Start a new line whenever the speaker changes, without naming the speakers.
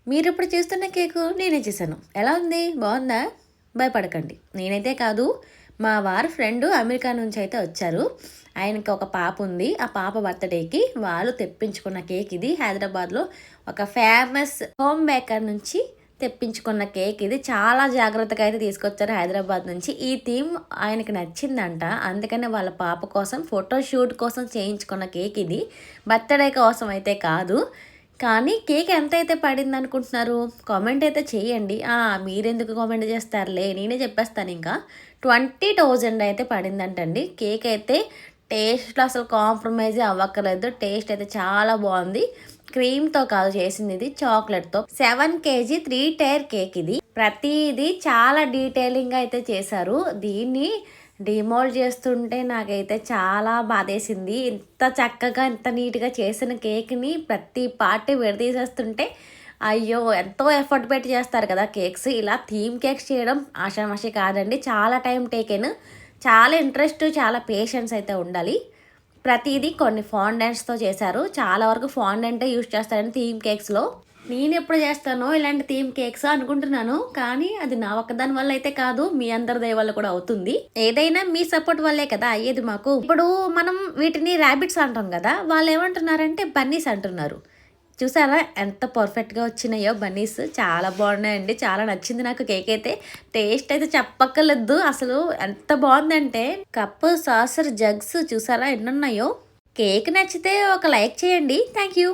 మీరిప్పుడు చేస్తున్న కేకు నేనే చేశాను. ఎలా ఉంది? బావుందా? భయపడకండి. నేనైతే కాదు, మా వారి ఫ్రెండు అమెరికా నుంచి అయితే వచ్చారు. ఆయనకి ఒక పాప ఉంది. ఆ పాప బర్త్‌డేకి వాళ్ళు తెప్పించుకున్న కేక్ ఇది. హైదరాబాద్‌లో ఒక ఫేమస్ హోమ్ బేకర్ నుంచి తెప్పించుకున్న కేక్ ఇది. చాలా జాగ్రత్తగా అయితే తీసుకొచ్చారు హైదరాబాద్ నుంచి. ఈ థీమ్ ఆయనకి నచ్చిందంట. అందుకనే వాళ్ళ పాప కోసం ఫోటో షూట్ కోసం చేయించుకున్న కేక్ ఇది. బర్త్‌డే కోసం అయితే కాదు. కానీ కేక్ ఎంతైతే పడిందనుకుంటున్నారు? కామెంట్ అయితే చేయండి. మీరెందుకు కామెంట్ చేస్తారులే, నేనే చెప్పేస్తాను ఇంకా. 20,000 అయితే పడిందంటండి. కేక్ అయితే టేస్ట్‌లో అసలు కాంప్రమైజే అవ్వక్కర్లేదు. టేస్ట్ అయితే చాలా బావుంది. క్రీమ్‌తో కాదు చేసింది, ఇది చాక్లెట్‌తో. 7 కేజీ 3 టైర్ కేక్ ఇది. ప్రతీది చాలా డీటెయిలింగ్‌గా అయితే చేశారు. దీన్ని డిమోల్డ్ చేస్తుంటే నాకైతే చాలా బాధేసింది. ఇంత చక్కగా ఇంత నీట్‌గా చేసిన కేక్‌ని ప్రతి పార్ట్ విడదీసేస్తుంటే అయ్యో! ఎంతో ఎఫర్ట్ పెట్టి చేస్తారు కదా కేక్స్. ఇలా థీమ్ కేక్స్ చేయడం ఆషామాషీ కాదండి. చాలా టైం టేకెన్. చాలా ఇంట్రెస్ట్, చాలా పేషెన్స్ అయితే ఉండాలి. ప్రతీదీ కొన్ని ఫాండెంట్స్‌తో చేశారు. చాలా వరకు ఫాండెంటే యూజ్ చేస్తారండి థీమ్ కేక్స్‌లో. నేనెప్పుడు చేస్తానో ఇలాంటి థీమ్ కేక్స్ అనుకుంటున్నాను. కానీ అది నా ఒక్కదాని వల్ల అయితే కాదు, మీ అందరి దయ వల్ల కూడా అవుతుంది. ఏదైనా మీ సపోర్ట్ వల్లే కదా అయ్యేది మాకు. ఇప్పుడు మనం వీటిని ర్యాబిట్స్ అంటాం కదా, వాళ్ళు ఏమంటున్నారంటే బన్నీస్ అంటున్నారు. చూసారా ఎంత పర్ఫెక్ట్‌గా వచ్చినాయో బన్నీస్. చాలా బాగున్నాయండి. చాలా నచ్చింది నాకు కేక్ అయితే. టేస్ట్ అయితే చెప్పక్కర్లేదు. అసలు ఎంత బాగుందంటే కప్పు, సాసర్, జగ్స్ చూసారా ఎన్నున్నాయో. కేక్ నచ్చితే ఒక లైక్ చేయండి. Thank you.